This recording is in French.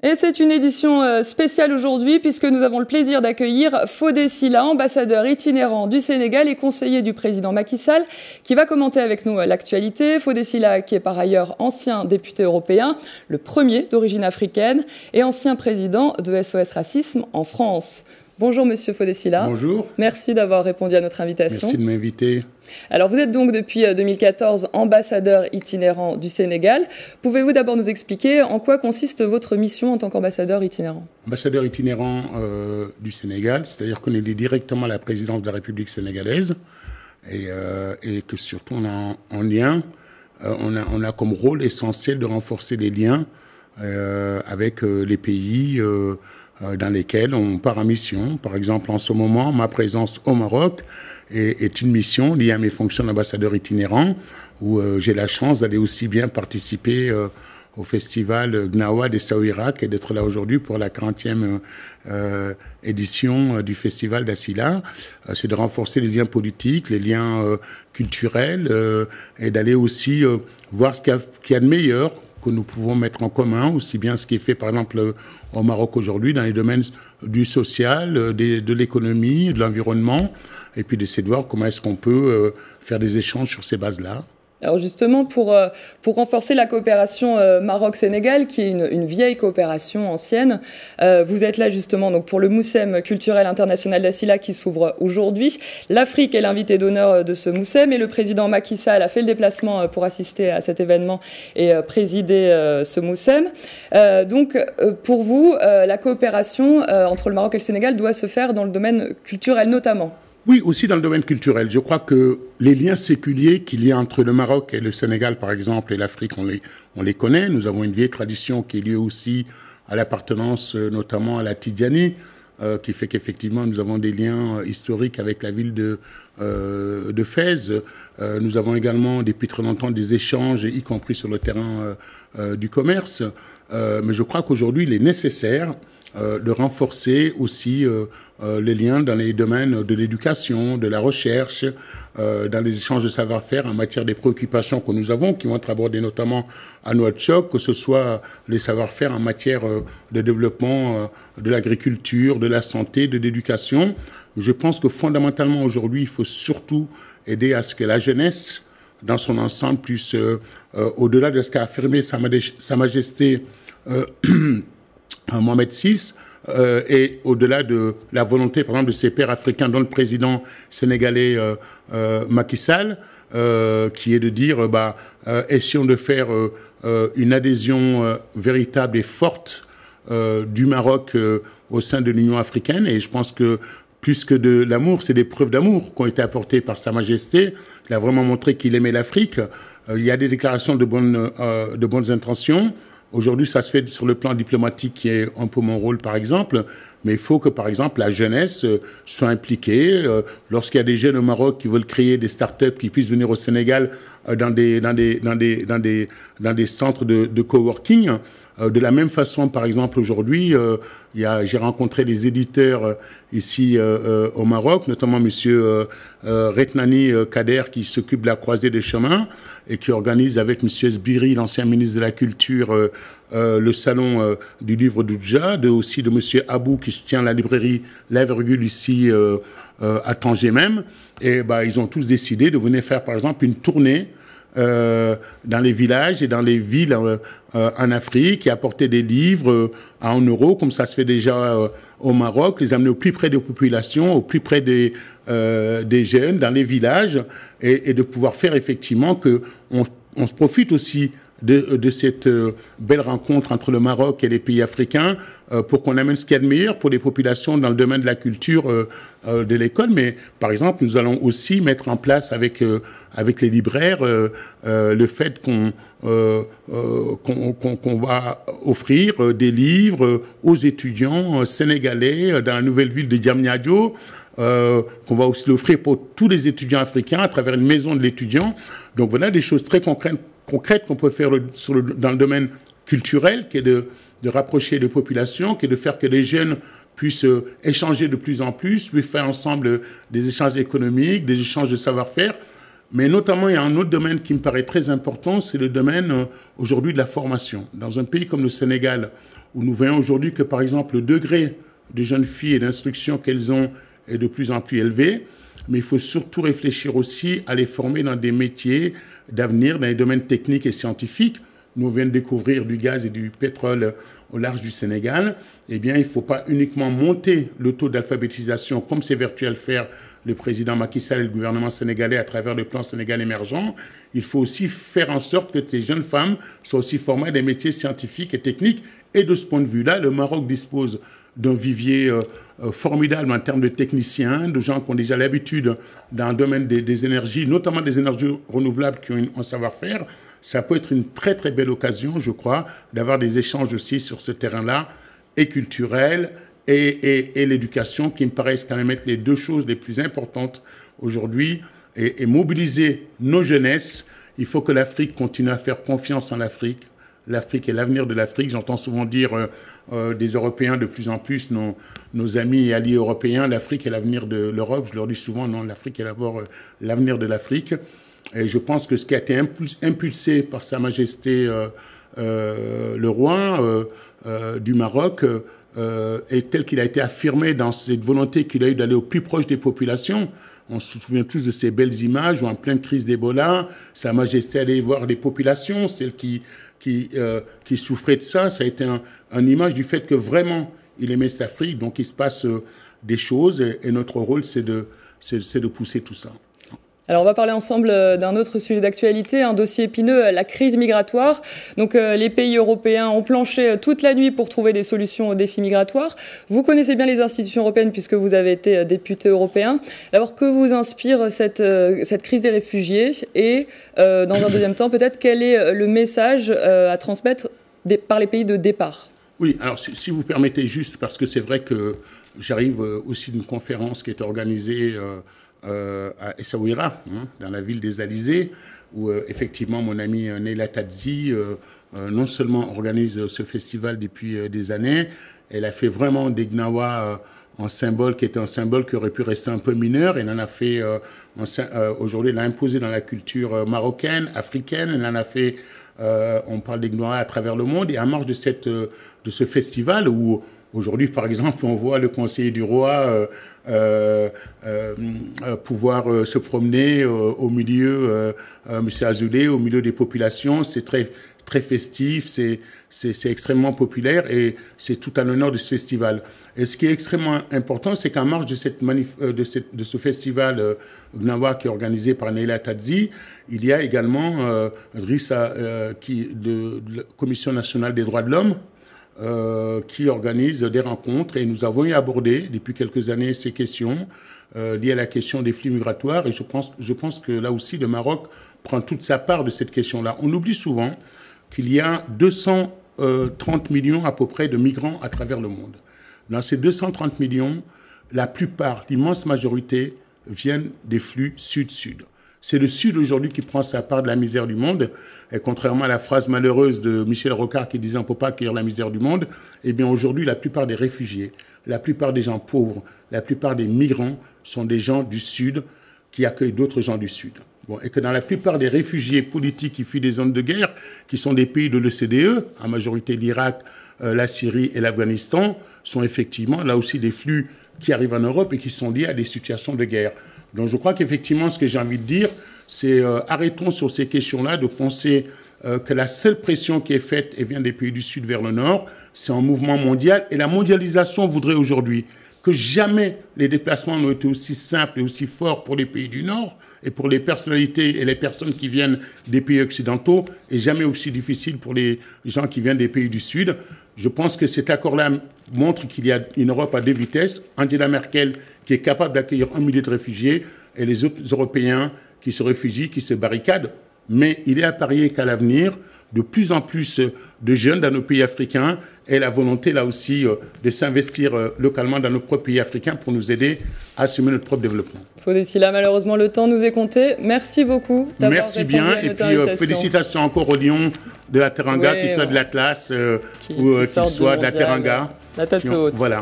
Et c'est une édition spéciale aujourd'hui puisque nous avons le plaisir d'accueillir Fodé Sylla, ambassadeur itinérant du Sénégal et conseiller du président Macky Sall, qui va commenter avec nous l'actualité. Fodé Sylla, qui est par ailleurs ancien député européen, le premier d'origine africaine et ancien président de SOS Racisme en France. Bonjour Monsieur Fodé Sylla. Bonjour. Merci d'avoir répondu à notre invitation. Merci de m'inviter. Alors vous êtes donc depuis 2014 ambassadeur itinérant du Sénégal. Pouvez-vous d'abord nous expliquer en quoi consiste votre mission en tant qu'ambassadeur itinérant? Ambassadeur itinérant du Sénégal, c'est-à-dire qu'on est directement à la présidence de la République sénégalaise et que surtout on a en lien, on a comme rôle essentiel de renforcer les liens avec les pays dans lesquels on part en mission. Par exemple, en ce moment, ma présence au Maroc est une mission liée à mes fonctions d'ambassadeur itinérant, où j'ai la chance d'aller aussi bien participer au festival Gnawa des Saouirak et d'être là aujourd'hui pour la 40e édition du festival d'Asila. C'est de renforcer les liens politiques, les liens culturels et d'aller aussi voir ce qu'il y a de meilleur que nous pouvons mettre en commun, aussi bien ce qui est fait par exemple au Maroc aujourd'hui dans les domaines du social, de l'économie, de l'environnement, et puis d'essayer de voir comment est-ce qu'on peut faire des échanges sur ces bases-là. Alors justement, pour renforcer la coopération Maroc-Sénégal, qui est une vieille coopération ancienne, vous êtes là justement donc pour le Moussem culturel international d'Asila qui s'ouvre aujourd'hui. L'Afrique est l'invité d'honneur de ce Moussem et le président Macky Sall a fait le déplacement pour assister à cet événement et présider ce Moussem. Donc pour vous, la coopération entre le Maroc et le Sénégal doit se faire dans le domaine culturel notamment. Oui, aussi dans le domaine culturel. Je crois que les liens séculiers qu'il y a entre le Maroc et le Sénégal, par exemple, et l'Afrique, on les connaît. Nous avons une vieille tradition qui est liée aussi à l'appartenance, notamment à la Tidjani, qui fait qu'effectivement, nous avons des liens historiques avec la ville de Fès. Nous avons également, depuis très longtemps, des échanges, y compris sur le terrain du commerce. Mais je crois qu'aujourd'hui, il est nécessaire de renforcer aussi les liens dans les domaines de l'éducation, de la recherche, dans les échanges de savoir-faire en matière des préoccupations que nous avons, qui vont être abordées notamment à Nouakchott, que ce soit les savoir-faire en matière de développement de l'agriculture, de la santé, de l'éducation. Je pense que fondamentalement aujourd'hui, il faut surtout aider à ce que la jeunesse, dans son ensemble, puisse, au-delà de ce qu'a affirmé Sa Majesté Mohamed VI, et au-delà de la volonté, par exemple, de ces pères africains, dont le président sénégalais Macky Sall, qui est de dire, essayons de faire une adhésion véritable et forte du Maroc au sein de l'Union africaine. Et je pense que plus que de l'amour, c'est des preuves d'amour qui ont été apportées par Sa Majesté. Il a vraiment montré qu'il aimait l'Afrique. Il y a des déclarations de bonnes intentions. Aujourd'hui, ça se fait sur le plan diplomatique, qui est un peu mon rôle, par exemple. Mais il faut que, par exemple, la jeunesse soit impliquée. Lorsqu'il y a des jeunes au Maroc qui veulent créer des start-up qui puissent venir au Sénégal dans des centres de coworking. De la même façon, par exemple, aujourd'hui, j'ai rencontré des éditeurs ici au Maroc, notamment monsieur Retnani Kader, qui s'occupe de la croisée des chemins et qui organise avec monsieur Sbiri, l'ancien ministre de la Culture, le salon du livre d'Oudja, aussi de monsieur Abou, qui soutient la librairie La Virgule ici à Tanger même. Et ils ont tous décidé de venir faire, par exemple, une tournée dans les villages et dans les villes en Afrique, et apporter des livres à 1 euro, comme ça se fait déjà au Maroc, les amener au plus près des populations, au plus près des jeunes, dans les villages, et de pouvoir faire effectivement qu'on se profite aussi de cette belle rencontre entre le Maroc et les pays africains pour qu'on amène ce qu'il y a de meilleur pour les populations dans le domaine de la culture de l'école. Mais par exemple, nous allons aussi mettre en place avec les libraires le fait qu'on va offrir des livres aux étudiants sénégalais dans la nouvelle ville de Diamniadio, qu'on va aussi l'offrir pour tous les étudiants africains à travers une maison de l'étudiant. Donc voilà des choses très concrètes qu'on peut faire dans le domaine culturel, qui est de rapprocher les populations, qui est de faire que les jeunes puissent échanger de plus en plus, puis faire ensemble des échanges économiques, des échanges de savoir-faire. Mais notamment, il y a un autre domaine qui me paraît très important, c'est le domaine aujourd'hui de la formation. Dans un pays comme le Sénégal, où nous voyons aujourd'hui que, par exemple, le degré de jeunes filles et d'instruction qu'elles ont est de plus en plus élevé. Mais il faut surtout réfléchir aussi à les former dans des métiers d'avenir, dans les domaines techniques et scientifiques. Nous venons de découvrir du gaz et du pétrole au large du Sénégal. Eh bien, il ne faut pas uniquement monter le taux d'alphabétisation comme c'est vertueux à le faire le président Macky Sall et le gouvernement sénégalais à travers le plan Sénégal émergent. Il faut aussi faire en sorte que ces jeunes femmes soient aussi formées à des métiers scientifiques et techniques. Et de ce point de vue-là, le Maroc dispose d'un vivier formidable en termes de techniciens, de gens qui ont déjà l'habitude dans le domaine des énergies, notamment des énergies renouvelables qui ont un savoir-faire. Ça peut être une très très belle occasion, je crois, d'avoir des échanges aussi sur ce terrain-là, et culturel, et l'éducation, qui me paraissent quand même être les deux choses les plus importantes aujourd'hui, et mobiliser nos jeunesses. Il faut que l'Afrique continue à faire confiance en l'Afrique. L'Afrique est l'avenir de l'Afrique. J'entends souvent dire des Européens de plus en plus, nos amis et alliés européens, l'Afrique est l'avenir de l'Europe. Je leur dis souvent, non, l'Afrique est d'abord l'avenir de l'Afrique. Et je pense que ce qui a été impulsé par Sa Majesté le roi du Maroc est tel qu'il a été affirmé dans cette volonté qu'il a eue d'aller au plus proche des populations. On se souvient tous de ces belles images où, en pleine crise d'Ebola, Sa Majesté allait voir les populations, celles qui souffraient de ça. Ça a été une image du fait que vraiment il aimait cette Afrique. Donc il se passe des choses et notre rôle, c'est de pousser tout ça. Alors on va parler ensemble d'un autre sujet d'actualité, un dossier épineux, la crise migratoire. Donc les pays européens ont planché toute la nuit pour trouver des solutions aux défis migratoires. Vous connaissez bien les institutions européennes puisque vous avez été député européen. D'abord, que vous inspire cette crise des réfugiés? Et dans un deuxième temps, peut-être quel est le message à transmettre par les pays de départ? Oui, alors si vous permettez juste, parce que c'est vrai que j'arrive aussi d'une conférence qui est organisée à Essaouira, dans la ville des Alizés, où effectivement mon ami Neila Tadzi non seulement organise ce festival depuis des années, elle a fait vraiment des Gnawa un symbole qui était un symbole qui aurait pu rester un peu mineur. Elle en a fait, aujourd'hui, elle l'a imposé dans la culture marocaine, africaine, elle en a fait, on parle des Gnawa à travers le monde, et en marge de ce festival où aujourd'hui, par exemple, on voit le conseiller du roi pouvoir se promener au milieu, M. Azoulay, au milieu des populations. C'est très festif, c'est extrêmement populaire et c'est tout à l'honneur de ce festival. Et ce qui est extrêmement important, c'est qu'en marge de ce festival Gnawa qui est organisé par Neila Tadzi, il y a également Drissa de la Commission nationale des droits de l'homme, qui organise des rencontres et nous avons abordé depuis quelques années ces questions liées à la question des flux migratoires et je pense que là aussi le Maroc prend toute sa part de cette question-là. On oublie souvent qu'il y a 230 millions à peu près de migrants à travers le monde. Dans ces 230 millions, la plupart, l'immense majorité, viennent des flux sud-sud. C'est le Sud aujourd'hui qui prend sa part de la misère du monde. Et contrairement à la phrase malheureuse de Michel Rocard qui disait « on ne peut pas accueillir la misère du monde », eh bien aujourd'hui, la plupart des réfugiés, la plupart des gens pauvres, la plupart des migrants sont des gens du Sud qui accueillent d'autres gens du Sud. Bon, et que dans la plupart des réfugiés politiques qui fuient des zones de guerre, qui sont des pays de l'OCDE, en majorité l'Irak, la Syrie et l'Afghanistan, sont effectivement là aussi des flux qui arrivent en Europe et qui sont liés à des situations de guerre. Donc je crois qu'effectivement, ce que j'ai envie de dire, c'est arrêtons sur ces questions-là de penser que la seule pression qui est faite et vient des pays du Sud vers le Nord, c'est un mouvement mondial. Et la mondialisation voudrait aujourd'hui que jamais les déplacements n'ont été aussi simples et aussi forts pour les pays du Nord et pour les personnalités et les personnes qui viennent des pays occidentaux et jamais aussi difficile pour les gens qui viennent des pays du Sud. Je pense que cet accord-là montre qu'il y a une Europe à deux vitesses. Angela Merkel qui est capable d'accueillir 1 million de réfugiés et les autres Européens qui se réfugient, qui se barricadent. Mais il est à parier qu'à l'avenir, de plus en plus de jeunes dans nos pays africains aient la volonté, là aussi, de s'investir localement dans nos propres pays africains pour nous aider à assumer notre propre développement. D'ici là, malheureusement, le temps nous est compté. Merci beaucoup d'avoir répondu à notre invitation. Merci bien, et puis félicitations encore aux Lions de la Teranga, qu'ils soient de l'Atlas ou qu'ils soient de la Teranga. La tête haute. Voilà.